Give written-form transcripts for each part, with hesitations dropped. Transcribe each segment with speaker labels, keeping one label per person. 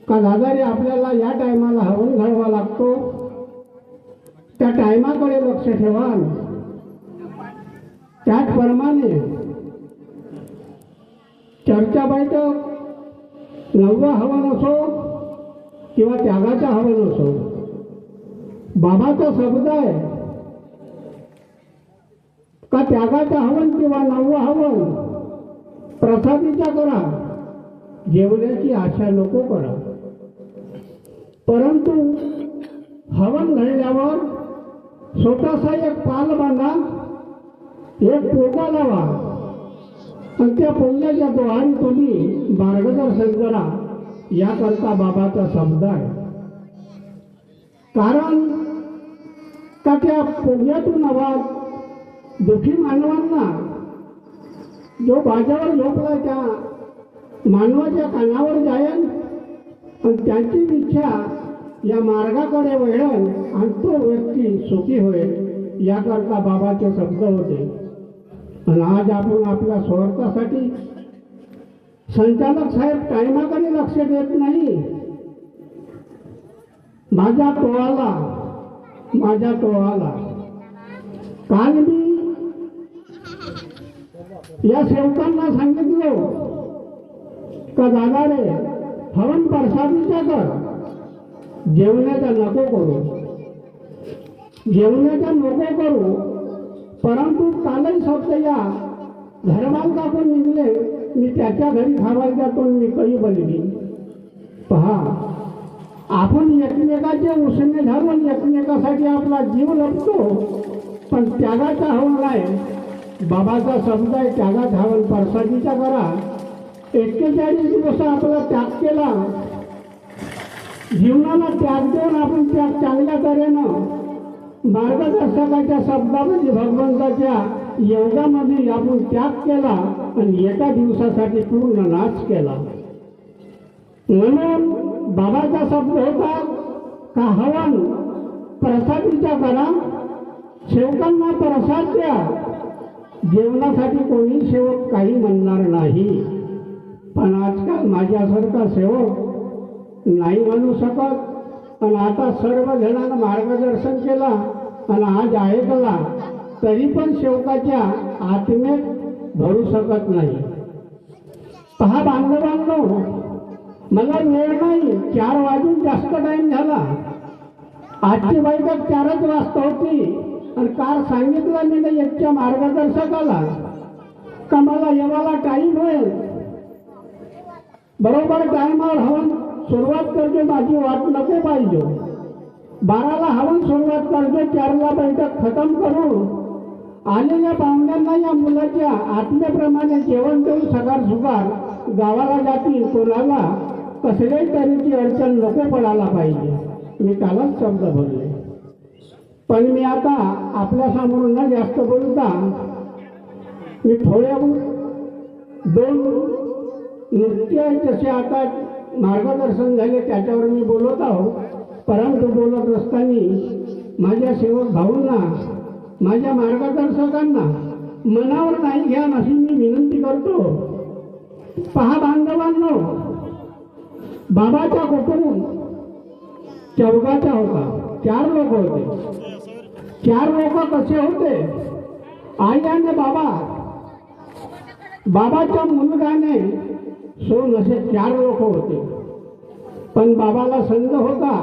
Speaker 1: का दादारी आपल्याला या टायमाला हवन घालवा लागतो, त्या टायमाकडे लक्ष ठेवा. त्याचप्रमाणे चर्चा बैठक, नववा हवन असो किंवा त्यागाचा हवन असो, बाबाचा शब्द आहे का त्यागाचा हवन किंवा नववा हवन प्रसादीचा करा, जेवण्याची आशा नको करा. परंतु हवन घडल्यावर छोटासा एक पाल बांधा, एक पोगा लावा आणि त्या पोग्याच्या द्वारी तुम्ही मार्गदर्शन करा. याकरता बाबाचा शब्द आहे. कारण का त्या पोग्यातून आवाज दुखी मानवांना, जो बाजावर झोपला त्या मानवाच्या कानावर जाईल आणि त्यांची इच्छा या मार्गाकडे वळेल आणि तो व्यक्ती सुखी होईल. याकरता बाबाचे शब्द होते. आणि आज आपण आपल्या स्वार्थासाठी संचालक साहेब टायमाकडे लक्ष देत नाही. माझा तो आला. काल मी या सेवकांना सांगितलं का दादा रे, हवन प्रसादीचा कर, जेवण्याचा नको करू. परंतु कालही फक्त या घरमालकाकडून निघले, मी त्याच्या घरी खावायचा तो मी काही बनली. पहा, आपण एकमेकाचे उसने धरून एकमेकासाठी आपला जीव लपतो, पण त्यागाचा हवन नाही. बाबाचा शब्द आहे, त्यागाचा हवन प्रसादीचा करा. 41 दिवस आपला त्याग केला, जीवनाला त्याग देऊन आपण त्याग चांगल्या तऱ्हेनं मार्गदर्शकाच्या शब्दामध्ये भगवंताच्या योगामध्ये आपण त्याग केला आणि एका दिवसासाठी पूर्ण नाश केला. म्हणून बाबाचा शब्द होता का हवन प्रसादीचा करा, सेवकांना प्रसाद द्या. जेवणासाठी कोणी सेवक काही म्हणणार नाही, पण आजकाल माझ्यासारखा सेवक नाही म्हणू शकत. पण आता सर्व जणांना मार्गदर्शन केला आणि आज ऐकला तरी पण सेवकाच्या आत्मेत भरू शकत नाही. पहा बांधवांनो, मला वेळ नाही, 4 वाजून जास्त टाइम झाला. आजची बैठक 4च वाजता होती आणि काल सांगितलं मी नाही एकच्या मार्गदर्शकाला का मला येवाला टाईम होईल, बरोबर टायमावर हवन सुरुवात करतो, माझी वाट नको पाहिजे. 12ला हवन सुरुवात करतो, 4ला बैठक खतम करून आलेल्या पाहुण्यांना या मुलाच्या आत्म्याप्रमाणे जेवण देऊन सकार सुकार गावाला जातील. कोणाला कसल्याही तऱ्हेची अडचण नको पडायला पाहिजे. मी कालच शब्द बोलले, पण मी आता आपल्या समोरून न जास्त बोलता मी थोड्या 2 नृत्य जसे आता मार्गदर्शन झाले त्याच्यावर मी बोलत आहो. परंतु बोलत असताना माझ्या सेवक भाऊंना, माझ्या मार्गदर्शकांना मनावर नाही घ्या अशी मी विनंती करतो. पहा बांधवांनो, बाबाचा कुटुंब चौघाचा होता. 4 लोक होते. 4 लोक कसे होते? आई आणि बाबाच्या मुलगाने सोन असे 4 लोक होते. पण बाबाला संघ होता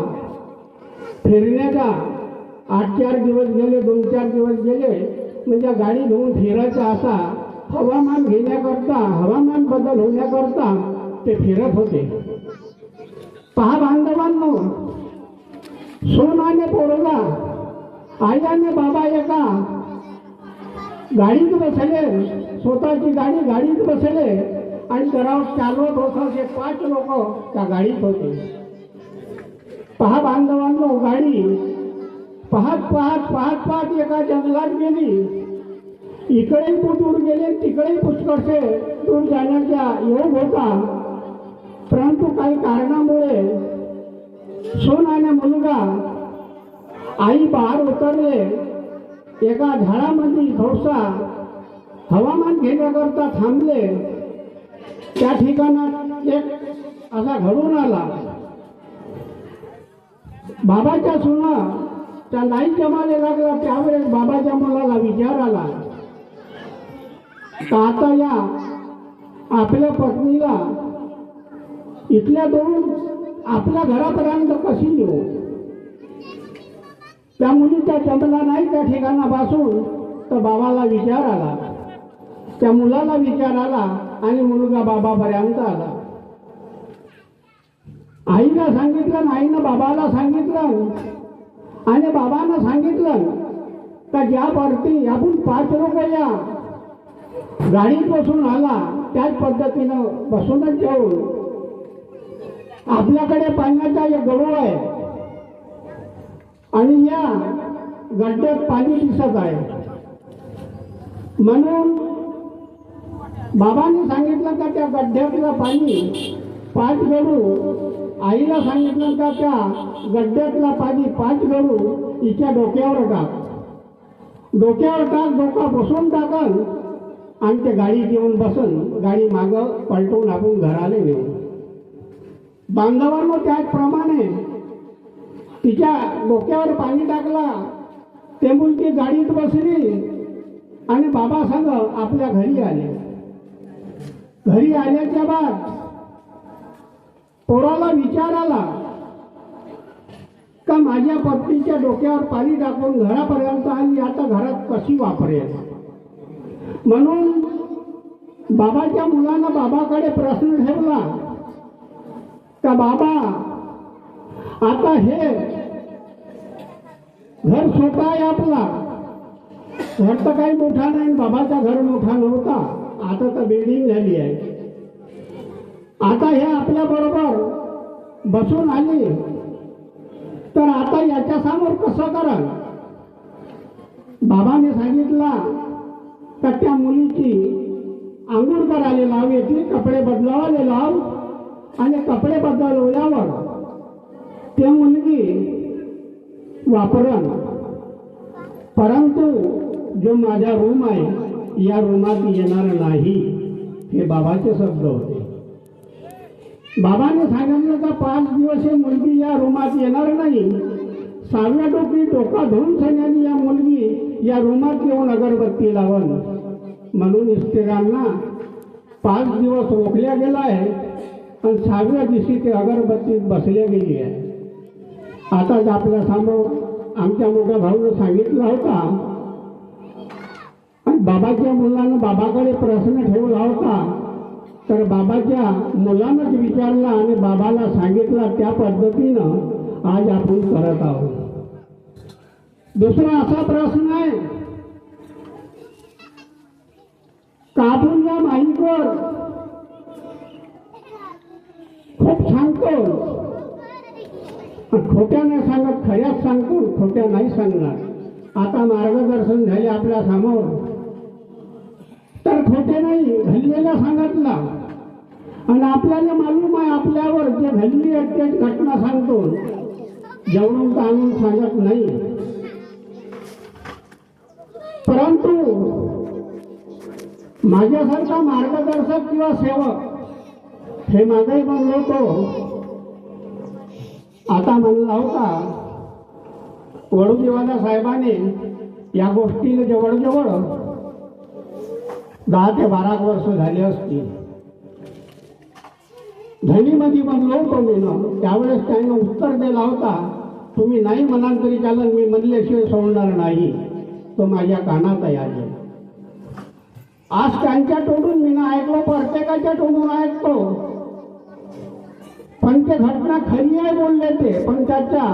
Speaker 1: फिरण्याचा. 8-4 दिवस गेले, 2-4 दिवस गेले म्हणजे गाडी घेऊन फिरायचा. असा हवामान घेण्याकरता, हवामान बदल होण्याकरता ते फिरत होते. पहा बांधवांनो, सोन आणि पोरगा, आई आणि बाबा एका गाडीत बसले, स्वतःची गाडीत बसले आणि घरावर चालवत होते. 5 लोक त्या गाडीत होते. पहा बांधवांनो, गाडी पाहत एका जंगलात गेली. इकडेही दूर गेले, तिकडेही पुष्कळसे दूर जाण्याचा योग होता. परंतु काही कारणामुळे सोन आणि मुलगा आई बाहेर उतरले. एका झाडामध्ये थोडसा हवामान घेण्याकरता थांबले. त्या ठिकाणात एक असा घडून आला बाबाच्या सुना त्या नाही जमायला लागला त्यावेळेस बाबाच्या मुलाला विचार आला तर आता या आपल्या पत्नीला इथल्या दोन आपल्या घरापर्यंत कशी नेऊ. त्या मुलीच्या जमला नाही त्या ठिकाणापासून तर बाबाला विचार आला, त्या मुलाला विचार आला आणि मुलगा बाबापर्यंत आला. आईला सांगितलं, आईनं बाबाला सांगितलं आणि बाबानं सांगितलं का ज्यावरती आपण 5 रुपया गाडीत बसून आला त्याच पद्धतीनं बसूनच जाऊन आपल्याकडे पाण्याचा एक गडू आहे आणि या गड्ड्यात पाणी दिसत आहे. म्हणून बाबांनी सांगितलं का त्या गड्ड्यातलं पाणी 5 गडू, आईला सांगितलं का त्या गड्ड्यातला पाणी 5 गडू हिच्या डोक्यावर टाक, डोक्यावर टाक, डोका बसून टाकल आणि ते गाडीत येऊन बसन, गाडी मागं पलटून आपण घराला नेऊ. बांधवांनो त्याचप्रमाणे तिच्या डोक्यावर पाणी टाकला, ते मुलगी गाडीत बसली आणि बाबा संग आपल्या घरी आले. घरी आल्याच्या बाद पोराला विचार आला का माझ्या पत्नीच्या डोक्यावर पाणी टाकून घरापर्यंत आली, आता घरात कशी वापरेल. म्हणून बाबाच्या मुलानं बाबाकडे प्रश्न ठेवला का बाबा आता हे घर छोटा आहे आपला, घर तर काही मोठा नाही, बाबाचा घर मोठा नव्हता, आता तर बिल्डिंग झाली आहे. आता हे आपल्या बरोबर बसून आली तर आता याच्यासमोर कसं कराल. बाबाने सांगितला का त्या मुलीची आंघोळ करायला लाव, येते कपडे बदलावायला लाव आणि कपडे बदलवल्यावर ते मुलगी वापरण. परंतु जो माझा रूम आहे या रूमात येणार नाही, हे बाबाचे शब्द होते. बाबाने सांगितलं का 5 दिवस ही मुलगी या रूमात येणार नाही. 6व्या टोपी डोका धुवून सगळ्यांनी या मुलगी या रूमात येऊन अगरबत्ती लावल. म्हणून इस्त्रीरांना 5 दिवस रोखल्या गेला आहे आणि 6व्या दिवशी ते अगरबत्तीत बसल्या गेली आहे. आताच आपल्या समोर आमच्या मोठ्या भाऊनं सांगितलं होता आणि बाबाच्या मुलानं बाबाकडे प्रश्न ठेवला होता, तर बाबाच्या मुलानंच विचारला आणि बाबाला सांगितला, त्या पद्धतीनं आज आपण करत आहोत. दुसरा असा प्रश्न आहे का आपण या माईकवर खूप सांगतो, खोट्या नाही सांगत, खऱ्याच सांगतो, खोट्या नाही सांगणार. आता मार्गदर्शन झाले आपल्या समोर तर खोटे नाही, घडलेला सांगितला आणि आपल्याला मालूम आहे आपल्यावर जे घडली आहे तेच घटना सांगतो, जेवढून आणून सांगत नाही. परंतु माझ्यासारखा मार्गदर्शक किंवा सेवक हे माझाही म्हणलो होतो. आता म्हणला होता वडूदेवाला साहेबांनी या गोष्टीला जवळजवळ 10 ते 12 वर्ष झाली असतील. धनीमध्ये म्हणलो होतो मी, त्यावेळेस त्यांना उत्तर दिला होता, तुम्ही नाही म्हणाल तरी चालेल, मी म्हणल्याशिवाय सोडणार नाही, तो माझ्या कानात आले. आज त्यांच्या तोडून मी ना ऐकलो, प्रत्येकाच्या तोडून ऐकतो, पण ते घटना खरी आहे बोलले ते, पण त्याच्या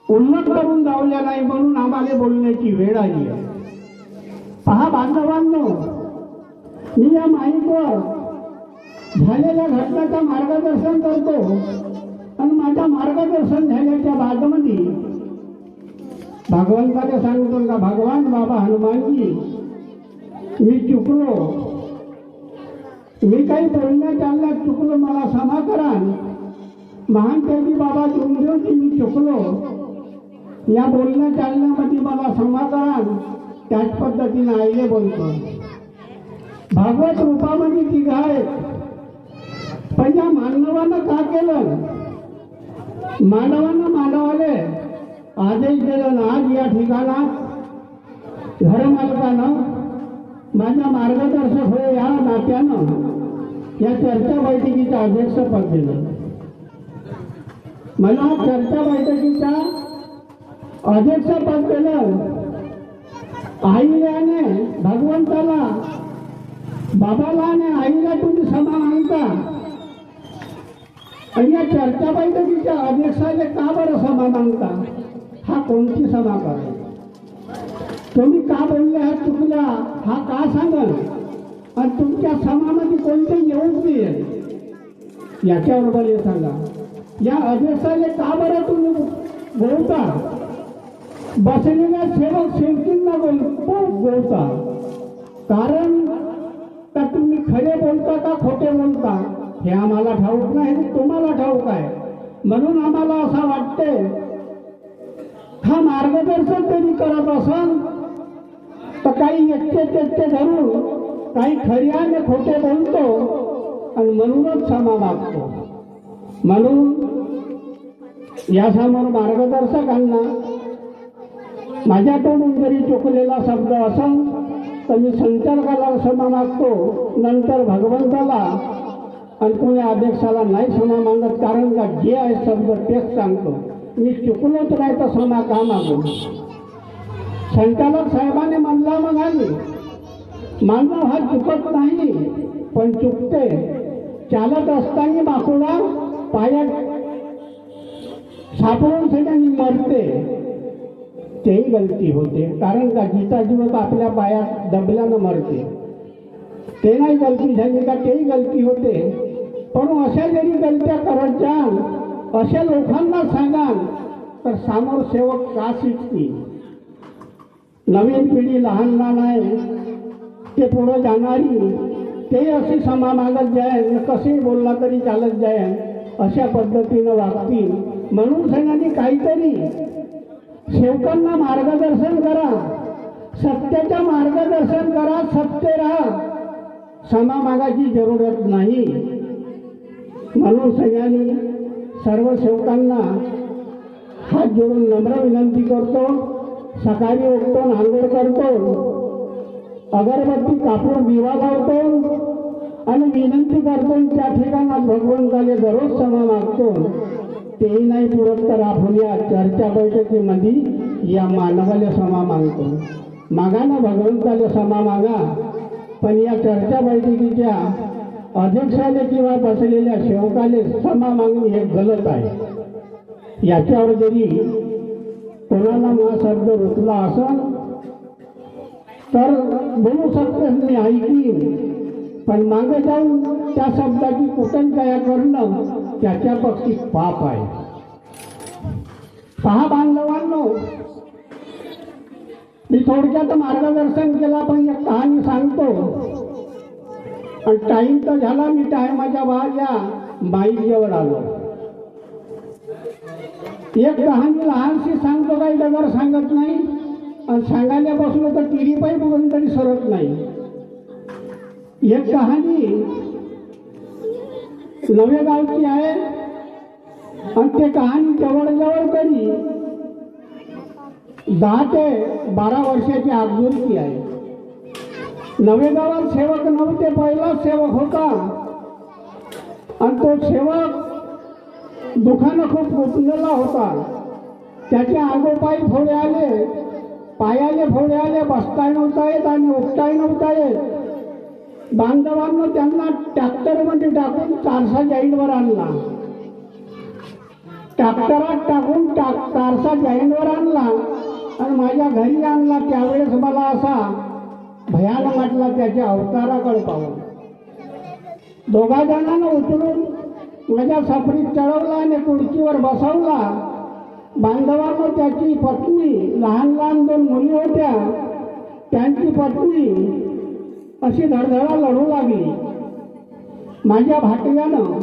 Speaker 1: उल्लंघन करून जावल्या नाही म्हणून आम्हाला बोलण्याची वेळ आली आहे. पहा बांधवांनो, मी या माईकवर झालेल्या घटनाचं मार्गदर्शन करतो आणि माझ्या मार्गदर्शन झाल्याच्या बादमध्ये भगवंताने सांगतो का भगवान बाबा हनुमानजी मी चुकलो, मी काही बोलण्या चालण्यात चुकलो, मला क्षमा करा. महान त्यागी बाबा की मी चुकलो, या बोलण्या चालण्यामध्ये मला क्षमा करा. त्याच पद्धतीने आईले बोलतो. भागवत रूपामध्ये ती गाय पण या मानवानं का केलं मानवानं मानवाले आदेश दिला ना, आज या ठिकाणात घरमालकानं माझ्या मार्गदर्शक होय या नात्यानं या चर्चा बैठकीचं अध्यक्षपद दिलं. मला चर्चा बैठकीचा अध्यक्षपद दिलं. आईने भगवंताला, बाबाला आणि आईला तुम्ही समा मानता, आणि या चर्चा बैठकीच्या अध्यक्षाने का बरं समा मागता? हा कोणती सभा करेल? तुम्ही का बोलले हा चुकला हा का सांगा? आणि तुमच्या समामध्ये कोणते येऊन देईल याच्याबरोबर हे सांगा. या अध्यक्षाने का बरं तुम्ही बोलता? बसलेल्या सेवक सेवकींना बोलता. कारण का तुम्ही खरे बोलता का खोटे बोलता हे आम्हाला ठाऊक नाही, तुम्हाला ठाऊक आहे. म्हणून आम्हाला असं वाटते हा मार्गदर्शन तरी करत असन तर काही एकटे धरून काही खरे आणि खोटे बोलतो आणि म्हणूनच क्षमा मागतो. म्हणून यासमोर मार्गदर्शकांना माझ्या तोंडून जरी चुकलेला शब्द असन तर मी संचालकाला क्षमा मागतो, नंतर भगवंताला, आणि कोणी अध्यक्षाला नाही क्षमा मागत. कारण का जे आहे शब्द तेच सांगतो. मी चुकलोच नाही तर क्षमा का मागू? संचालक साहेबांनी म्हणला मग आम्ही मानव हा चुकत नाही पण चुकते. चालत असताना बाकुडा पायात सापडून सगळ्यांनी मरते, तेही गलती होते. कारण का जिता जीवक आपल्या पायात दबल्यानं मरते, ते नाही गलती झाली का तेही गलती होते. पण अशा जरी गलत्या करत जाल, अशा लोकांना सांगाल तर समोर सेवक का शिकतील? नवीन पिढी लहान लहान आहे, ते पुढं जाणारी ते अशी क्षमा मागत जाईल, कसेही बोलला तरी चालत जाईल, अशा पद्धतीनं वागतील. म्हणून सगळ्यांनी काहीतरी सेवकांना मार्गदर्शन करा, सत्याच्या मार्गदर्शन करा, सत्य राहा, क्षमा मागायची जरूरत नाही. म्हणून सगळ्यांनी सर्व सेवकांना हात जोडून नम्र विनंती करतो. सकाळी उठतो, आंघोळ करतो, अगरबत्ती कापून दिवा लावतो आणि विनंती करतो. त्या ठिकाणात भगवंताने दररोज क्षमा मागतो. तेही नाही पुरत तर आपण या चर्चा बैठकीमध्ये या मानवाला क्षमा मागतो. मागा ना भगवंताला क्षमा मागा, पण या चर्चा बैठकीच्या अध्यक्षाने किंवा बसलेल्या सेवकाने क्षमा मागणे हे गलत आहे. याच्यावर जरी कोणाला हा शब्द रुचला असेल तर बोलू शकते, मी ऐकीन, पण मागे जाऊन त्या शब्दाची कुटंकया करणं त्याच्या पक्षी पाप आहे. पहा बांधवांनो, मी थोडक्यात मार्गदर्शन केला, पण एक कहाणी सांगतो. आणि टाईम तर झाला, मी टायमाच्या बाहेर या बाईजवळ आलो. एक कहाणी लहानशी सांगतो, काही डगर सांगत नाही, आणि सांगायला बसलो तर टिरी पाई बघून तरी सरत नाही. एक कहाणी नवे गावची आहे आणि ते कहाणी जवळजवळ तरी 10 ते 12 वर्षाची आजूरची आहे. नवे गावात सेवक नव्हते, पहिला सेवक होता आणि तो सेवक दुखानं खूप गुंतलेला होता. त्याच्या आगोपाई फोडे आले, पायाले फोडे आले, बसताय नव्हता येत आणि उठताही नव्हता येत. बांधवांना त्यांना ट्रॅक्टरमध्ये टाकून 400 जैनवर आणला. ट्रॅक्टरात टाकून 400 जैनवर आणला आणि माझ्या घरी आणला. त्यावेळेस मला असा भयानक वाटला त्याच्या अवताराकडे पाहून. दोघा जणांना उचलून माझ्या सफरीत चढवला आणि खुर्चीवर बसवला. बांधवांना त्याची पत्नी, लहान लहान 2 मुली होत्या, त्यांची पत्नी अशी धडधडा लढू लागली. माझ्या भाटव्यानं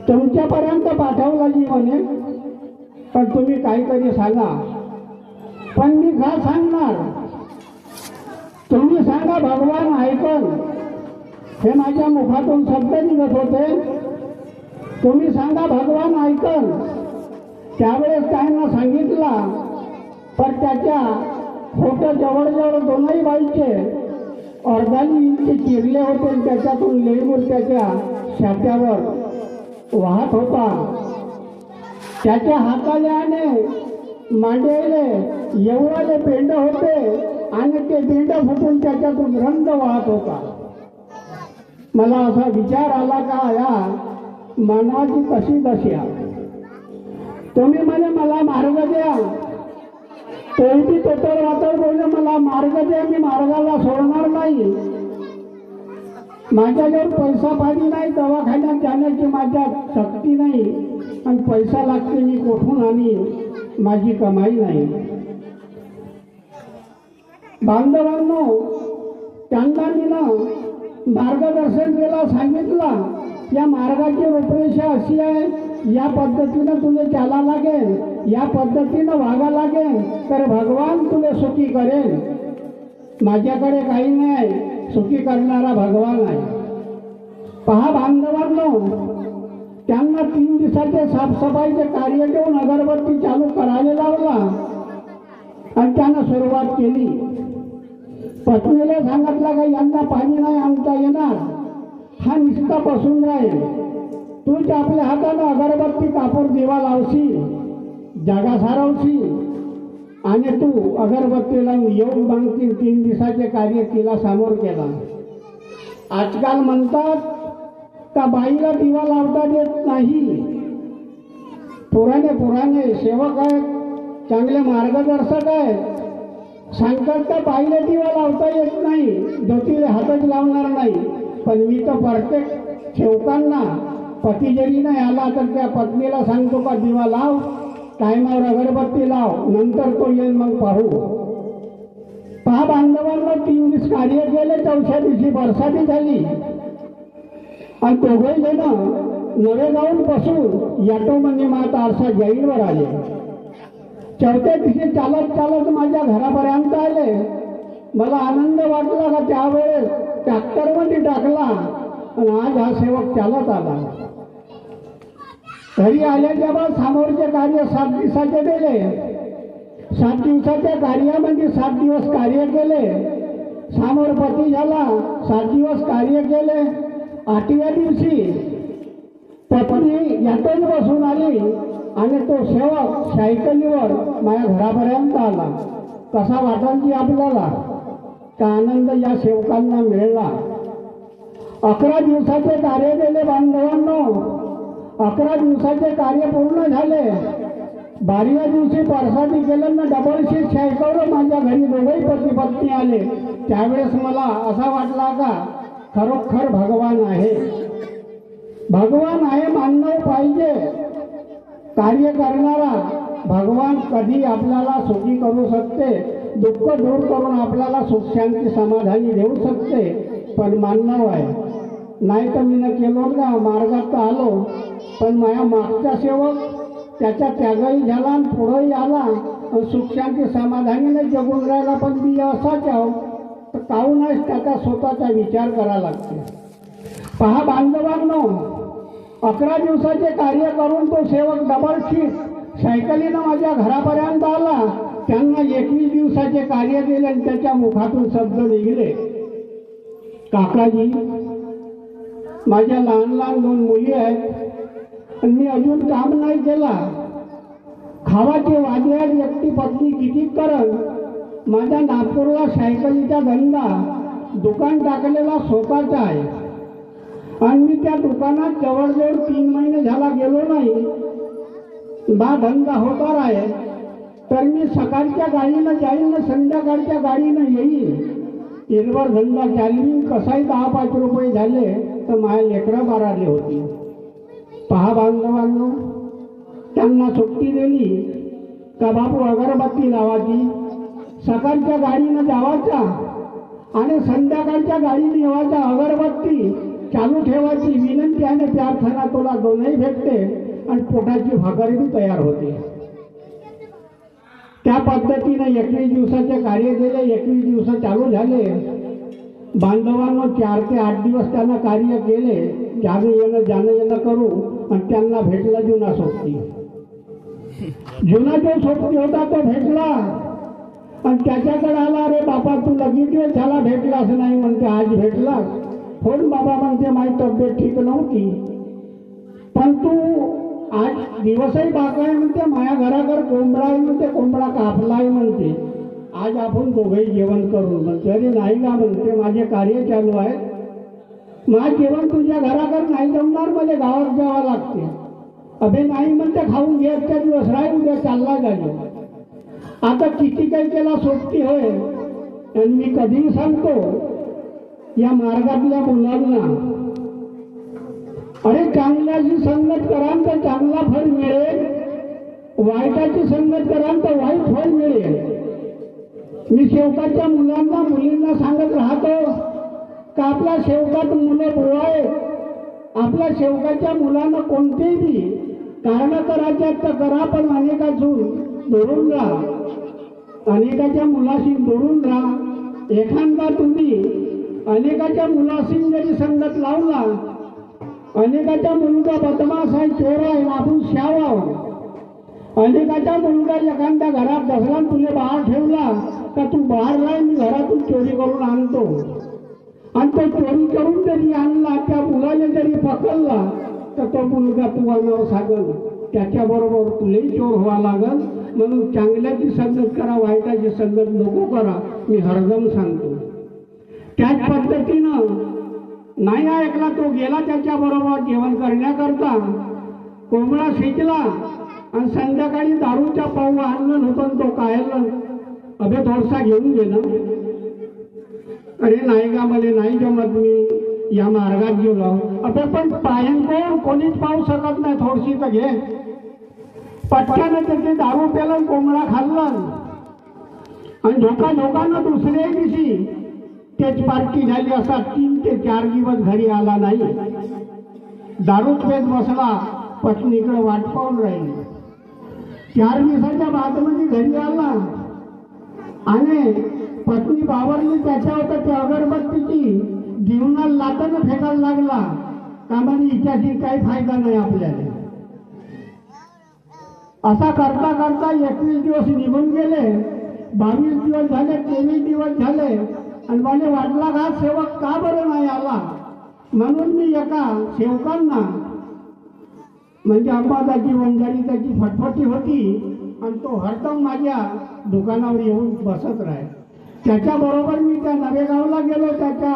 Speaker 1: तुमच्यापर्यंत पाठवला जी म्हणे, पण तुम्ही काहीतरी सांगा. पण मी का सांगणार? तुम्ही सांगा, भगवान ऐकन. हे माझ्या मुखातून शब्द निघत होते. तुम्ही सांगा, भगवान ऐकन. त्यावेळेस त्यांना सांगितला, पण त्याच्या फोटो जवळजवळ दोनही बाईचे अर्धाली इंची चिरले होते आणि त्याच्यातून लेमूर त्याच्या छात्यावर वाहत होता. त्याच्या हाताले आणि मांडीले एवढाले पेंड होते आणि ते पेंड फुटून त्याच्यातून रंग वाहत होता. मला असा विचार आला का या मानवाची कशी दशा. तुम्ही म्हणे मला मार्ग द्या, तोही तोतर वातर बोलले मला मार्ग द्या, मी मार्गाला सोडणार नाही. माझ्याजवळ पैसा पाणी नाही, दवाखान्यात जाण्याची माझ्यात शक्ती नाही आणि पैसा लागते मी कुठून आणि माझी कमाई नाही. बांधवांनो, त्यांना मी ना मार्गदर्शन केलं, सांगितलं या मार्गाची रूपरेषा अशी आहे, या पद्धतीनं तुला चाला लागेल, या पद्धतीनं वागा लागेल तर भगवान तुला सुखी करेल. माझ्याकडे काही नाही, सुखी करणारा भगवान आहे. पहा बांधवांनो, त्यांना 3 दिवसाचे साफसफाईचे कार्य देऊन अगरबत्ती चालू करायला लावला आणि त्यानं सुरुवात केली. पत्नीला सांगितलं का यांना पाणी नाही आणता येणार, हा नुसता बसून राहील, तूच आपल्या हातानं अगरबत्ती कापूर दिवा लावशील, जागा सारवशील आणि तू अगरबत्तीला येऊन मागतील. 3 दिवसाचे कार्य तिला समोर केला. आजकाल म्हणतात का बाईला दिवा लावता येत नाही. पुराणे सेवक आहेत, चांगले मार्गदर्शक आहेत, सांगतात का बाईला दिवा लावता येत नाही, ज्योतीला हातच लावणार नाही. पण मी तर प्रत्येक सेवकांना पती जरी नाही आला तर त्या पत्नीला सांगतो का दिवा लाव, टायमावर अगरबत्ती लाव, नंतर तो येईल मग पाहू. पहा बांधवांना 3 दिवस कार्य केले. 4थ्या दिवशी बरसाती झाली आणि दोघे जण नवे गाऊन बसून याटो म्हणजे माता आरसा जैनवर आले. 4थ्या दिवशी चालत चालत माझ्या घरापर्यंत आले. मला आनंद वाटला का त्यावेळेस ट्रॅक्टरमध्ये टाकला आणि आज हा सेवक चालत आला. घरी आल्याच्या बाद समोरचे कार्य 7 दिवसाचे दिले. 7 दिवसाच्या कार्यामध्ये 7 दिवस कार्य केले. समोर पती झाला, 7 दिवस कार्य केले. 8व्या दिवशी पत्नी याटोत बसून आली आणि तो सेवक सायकलीवर माझ्या घरापर्यंत आला. कसा वाटायची आपल्याला का आनंद या सेवकांना मिळाला. 11 दिवसाचे कार्य केले बांधवांनो. 11 दिवसाचे कार्य पूर्ण झाले. 12व्या दिवशी परसादी केलं ना डबल शीट सायकलवर माझ्या घरी दोघंही पती पत्नी आले. त्यावेळेस मला असा वाटला का खरोखर भगवान आहे. भगवान आहे मानव पाहिजे. कार्य करणारा भगवान कधी आपल्याला सुखी करू शकते, दुःख दूर करून आपल्याला सुख शांती समाधानी देऊ शकते. पण मानव आहे. नाही तर मी न केलो ना मार्गात आलो, पण माझ्या मागचा सेवक त्याचा त्यागही झाला आणि पुढंही आला आणि सुख शांती समाधानीने जगून राहिला. पण मी असाच आहो तर काहूनच त्याचा स्वतःचा विचार करावा लागतो. पहा बांधवांनो, 11 दिवसाचे कार्य करून तो सेवक डबल शीट सायकलीनं माझ्या घरापर्यंत आला. त्यांना 21 दिवसाचे कार्य केले आणि त्याच्या मुखातून शब्द निघले, काकाजी माझ्या लहान लहान 2 मुली आहेत आणि मी अजून काम नाही केला. खावाचे वादे आहेत, एकटी पत्नी किती करल. माझ्या नागपूरला सायकलीचा धंदा दुकान टाकलेला स्वतःचा आहे आणि मी त्या दुकानात जवळजवळ 3 महिने झाला गेलो नाही. बा धंदा होणार आहे तर मी सकाळच्या गाडीनं जाईल ना संध्याकाळच्या गाडीनं येईल. इरवर धंदा चालवी. कसाही 10-5 रुपये झाले तर माझ्या लेकरं बाराले होती. पहा बांधवांनो, त्यांना सुट्टी दिली का बापू अगरबत्ती लावायची, सकाळच्या गाडीनं जावायचा आणि संध्याकाळच्या गाडीने येवायचा. अगरबत्ती चालू ठेवायची. विनंती आणि प्रार्थना तुला दोनही भेटते आणि पोटाची भाकर बी तयार होते. त्या पद्धतीने 21 दिवसाचे कार्य केले. 21 दिवस चालू झाले. बांधवांना 4 ते 8 दिवस त्यांना कार्य केले. जाणं येणं करू आणि त्यांना भेटला जुना सोबती. जुना जो सोबती होता तो भेटला आणि त्याच्याकडे आला, अरे बाबा तू लगेच दिवस झाला भेटलाच नाही म्हणते, आज भेटला. फोन बाबा म्हणते माझी तब्येत ठीक नव्हती, पण तू आज दिवसही बाकाय म्हणते, माझ्या घराकडे कोंबडा आहे म्हणते, कोंबडा कापलाय म्हणते, आज आपण दोघेही जेवण करू म्हणते. अरे नाही का म्हणते, माझे कार्य चालू आहे, माझं जेवण तुझ्या घराकडे नाही जमणार, मला गावात जावं लागते. अबे नाही म्हणते, खाऊन घे त्या दिवस राही, उद्या चालला जाईल. आता किती काही केला सोबती होय. आणि मी कधीही सांगतो या मार्गातल्या मुलांना, अरे चांगल्याची संगत कराल तर चांगला फळ मिळेल, वाईटाची संगत कराल तर वाईट फळ मिळेल. मी सेवकाच्या मुलांना मुलींना सांगत राहतो का आपल्या सेवकात मुलं बोवाय, आपल्या सेवकाच्या मुलांना कोणतेही कारण करायचे तर करा, पण अनेकातून धरून राहा, अनेकाच्या मुलाशी धरून राहा. एखादा तुम्ही अनेकाच्या मुलाशी जरी संगत लावला, अनेकाचा मुलगा बदमाश आहे, चोर आहे, आपण शाव, अनेकाचा मुलगा एखाद्या घरात बसला तुला बाहेर ठेवला का तू बाहेर राही, मी घरातून चोरी करून आणतो. आणि तो चोरी करून जरी आणला, त्या मुलाने जरी पकडला तर तो मुलगा तू आणावं सांगल, त्याच्याबरोबर तुलाही चोर व्हावा लागल. म्हणून चांगल्याची संगत करा, वाईटाची संगत नको करा, मी हरदम सांगतो. त्याच पद्धतीनं नाही ऐकला, तो गेला त्याच्याबरोबर जेवण करण्याकरता, कोंबडा शिजला आणि संध्याकाळी दारूच्या पाऊ आणलं होतं, तो कायला अबे थोडसा घेऊन गेला. अरे नाही का मला नाही जमत, मी या मार्गात गेलो. अबे पण पायन कोणीच पाहू शकत नाही, थोडीशी तर घे. पटक्यानं त्याचे दारू प्याला, कोंबडा खाल्ला आणि झोकानं दुसऱ्या दिवशी तेच पार्टी झाली. असा 3 ते 4 दिवस घरी आला नाही, दारूच पेत बसला, पत्नीकडे वाट पाहून राहिली. 4 दिवसाच्या बादमध्ये घरी आला आणि पत्नी बावरली त्याच्यावर त्या अगरबत्तीची जीवनाला लाटानं फेकायला लागला का म्हणजे हिच्याशी काही फायदा नाही आपल्याला. असा करता करता 21 दिवस निघून गेले, 22 दिवस झाले, 23 दिवस झाले आणि मला वाटला का सेवक का बरं नाही आला. म्हणून मी एका सेवकांना म्हणजे अंबादाची वंजारी त्याची फटफटी होती आणि तो हरदम माझ्या दुकानावर येऊन बसत राहे. त्याच्याबरोबर मी त्या नवेगावला गेलो, त्याच्या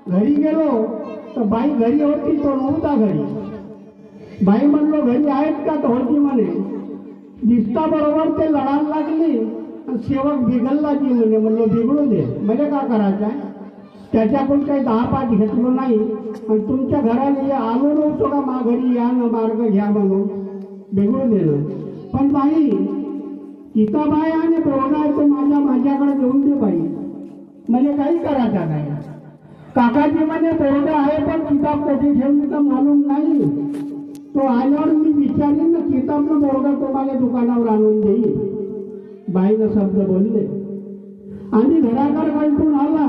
Speaker 1: घरी गेलो तर बाई घरी होती, तो नव्हता घरी. बाई म्हणलो घरी आहेत का, तर होती म्हणे. दिसता बरोबर ते लढायला लागली आणि सेवक बिघडला जी म्हणे. म्हणलो बिघडू दे, म्हणजे का करायचं आहे. त्याच्याकडून काही 10-5 घेतलो नाही आणि तुमच्या घराला आलो नव्हतो का, मा घरी या ना मार्ग घ्या म्हणून बिघडू दिलं. पण बाई किताब आहे आणि बोर्ड आहे, तो माझ्याकडे देऊन दे बाई, म्हणजे काही करायचं नाही. काकाजी म्हणे बोर्ड आहे पण किताब कधी ठेवली तर मालूम नाही. तो आल्यावर मी विचारीन ना, किताबनं बोर्ड तुम्हाला दुकानावर आणून देईल. बाईनं शब्द बोलले आणि घराकडे कल्टून आला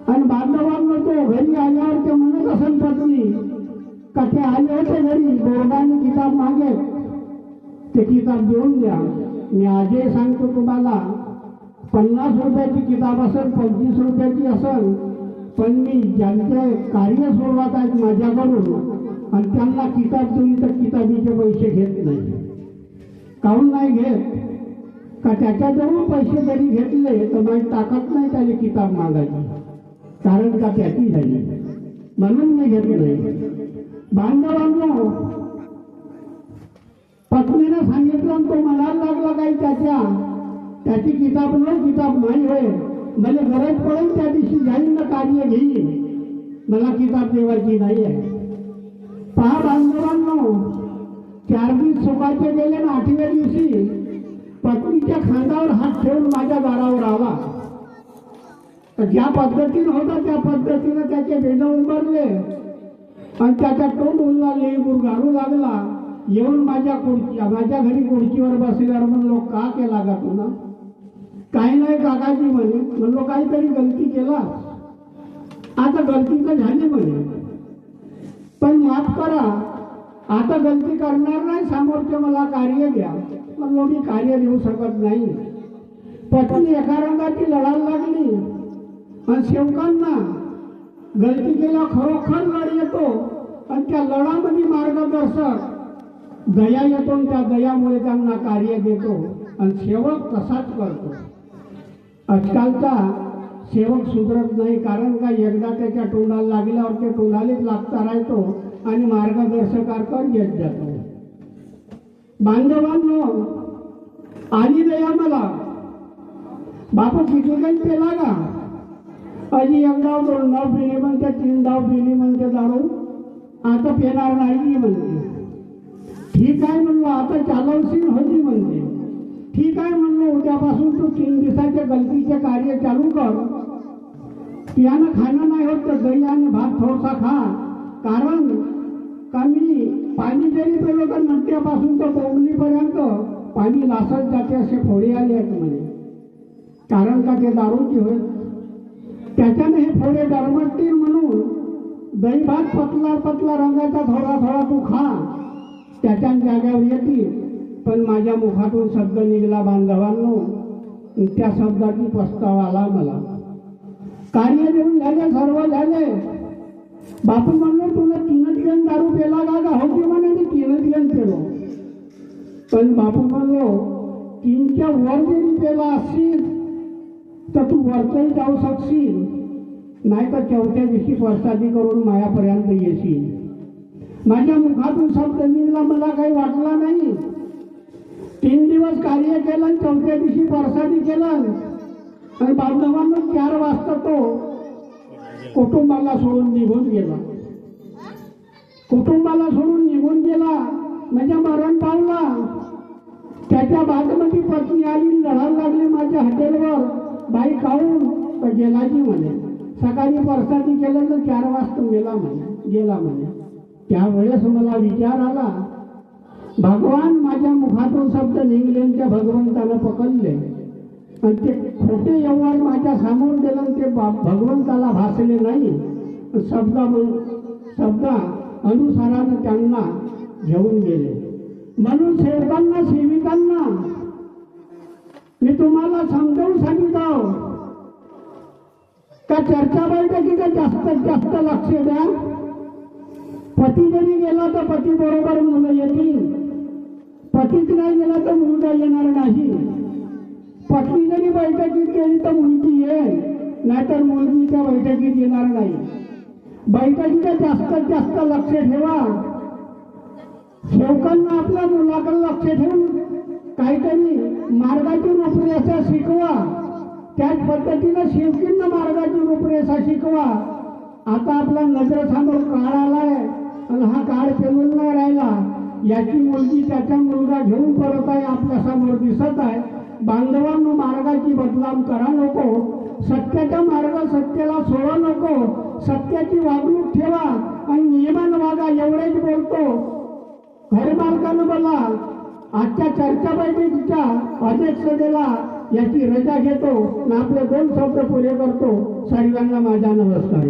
Speaker 1: आणि बांधवांना तो घरी आल्यावर ते म्हणत असेल पत्नी का ते आले होते घरी, बोर्डाने किताब मागे, ते किताब देऊन द्या. मी आजही सांगतो तुम्हाला, 50 रुपयाची किताब असेल, 25 रुपयाची असेल, पण मी ज्यांचे कार्य सुरुवात आहेत माझ्याकडून आणि त्यांना किताब दिली तर किताबीचे पैसे घेत नाही. काहून नाही घेत का, त्याच्याजवळ पैसे जरी घेतले तर माझी ताकद नाही त्याला किताब मागायची, कारण का त्याची झाली, म्हणून मी घेत नाही. बांधवांनो, पत्नीने सांगितलं तो म्हणायला लागला काही त्याची किताब नाही होय, मला गरज पडेल त्या दिवशी जाईल ना कार्य घेईन, मला किताब देवायची नाही आहे. पहा बांधवांनो, 4 दिवस सुखाचे गेले ना 8व्या दिवशी पत्नीच्या खांद्यावर हात ठेवून माझ्या दारावर आला. ज्या पद्धतीनं होता त्या पद्धतीनं त्याचे बेनं उमरले आणि त्याचा तोंड उलला, गुरगाडू लागला. येऊन माझ्या घरी खुर्चीवर बसल्यावर म्हणलो का केला का तुला. काही नाही काकाजी म्हणे. म्हणलो काहीतरी गलती केला, आता गलती तर झाली म्हणे, पण माफ करा आता गलती करणार नाही, समोरचे मला कार्य द्या. म्हणलो मी कार्य देऊ शकत नाही. पत्नी एका रंगाची लढायला लागली आणि सेवकांना गलती केल्या खरोखर लढ येतो आणि त्या लढामध्ये मार्गदर्शक दया येतो आणि त्या दयामुळे त्यांना कार्य देतो आणि सेवक तसाच करतो. आजकालचा सेवक सुधरत नाही, कारण का एकदा त्याच्या तोंडाला लागल्यावर ते तोंडालीच लागता राहतो आणि मार्गदर्शकाकडे येत जातो. बांधवांनो, आली दया मला. बापू किती काही पेला का? अजी एक डाव 2 डाव पिली म्हणते, 3 डाव पिली म्हणते दारू, आता पेणार नाही म्हणते. ठीक आहे म्हणलं, आता चालवशील होती म्हणते. ठीक आहे म्हणलं, उद्यापासून तू 3 दिवसाचे गलतीचे कार्य चालू कर. पियानं खाणं नाही होत तर दही आणि भात थोडासा खा, कारण का मी पाणी जरी पेलो तर नट्यापासून तर बोंबलीपर्यंत पाणी लासत जाते असे फोडे आले आहेत म्हणे. कारण का ते दारूची होत, त्याच्याने हे फोडे डरमटतील म्हणून दही भात पतला पतला रंगाचा थोडा थोडा तू खा, त्याच्या जाग्यावर येतील. पण माझ्या मुखातून शब्द निघाला बांधवांनो, त्या शब्दाची पस्तावा आला मला. कार्य देऊन झाले, सर्व झाले. बापू म्हणलो तुला 3च गण दारू पेला का? होती म्हणे मी 3च गण पेलो. पण बापू म्हणलो 3च्या वर जरी पेला असशील तर तू वरचंही जाऊ शकशील, नाही तर 4थ्या दिवशी प्रसादी करून मायापर्यंत येशील. माझ्या मुखातून शब्द निघाला, मला काही वाटला नाही. 3 दिवस कार्य केलं आणि 4थ्या दिवशी प्रसादी केलं आणि बांधवांना 4 वाजता तो कुटुंबाला सोडून निघून गेला. कुटुंबाला सोडून निघून गेला म्हणजे मरण पावला. त्याच्या बाजूमध्ये पत्नी आली, लढायला लागली माझ्या हॉटेलवर. बाई खाऊन तर गेलाची म्हणे. सकाळी प्रसादी केलं तर 4 वाजता गेला म्हणे. त्यावेळेस मला विचार आला, भगवान माझ्या मुखातून शब्द निघले, त्या भगवंताला पकडले आणि ते खोटे व्यवहार माझ्या समोर दिलं, ते भगवंताला भासले नाही. शब्द अनुसारानं त्यांना घेऊन गेले. म्हणून सेवकांना सेविकांना मी तुम्हाला समजावून सांगितलं का चर्चा बैठकीला जास्तीत जास्त लक्ष द्या. पती जरी गेला तर पती बरोबर मुलं येतील, पतीच नाही गेला तर मुलगा येणार नाही. पत्नी जरी बैठकीत गेली तर मुलगी येईल, नाहीतर मुलगीच्या बैठकीत येणार नाही. बैठकीला जास्तीत जास्त लक्ष ठेवा. सेवकांना आपल्या मुलाकडे लक्ष ठेवून काहीतरी मार्गाची रूपरेषा शिकवा. त्याच पद्धतीनं सेवकींना मार्गाची रूपरेषा शिकवा. आता आपला नजरेसमोर काळ आलाय आणि हा काळ पेलून नाही राहिला. याची मुलगी त्याचा मुलगा घेऊन परत आहे, आपल्या समोर दिसत आहे. बांधवांनो, मार्गाची बदलाव करा नको. सत्याचा मार्ग सत्याला सोडा नको. सत्याची वागणूक ठेवा आणि नियमानं वागा, एवढेच बोलतो. घरमालकानं बोला. आजच्या चर्चा बैठकीच्या अध्यक्षतेला याची रजा घेतो आणि आपले 2 शब्द पुरे करतो. सर्वांना माझा नमस्कार.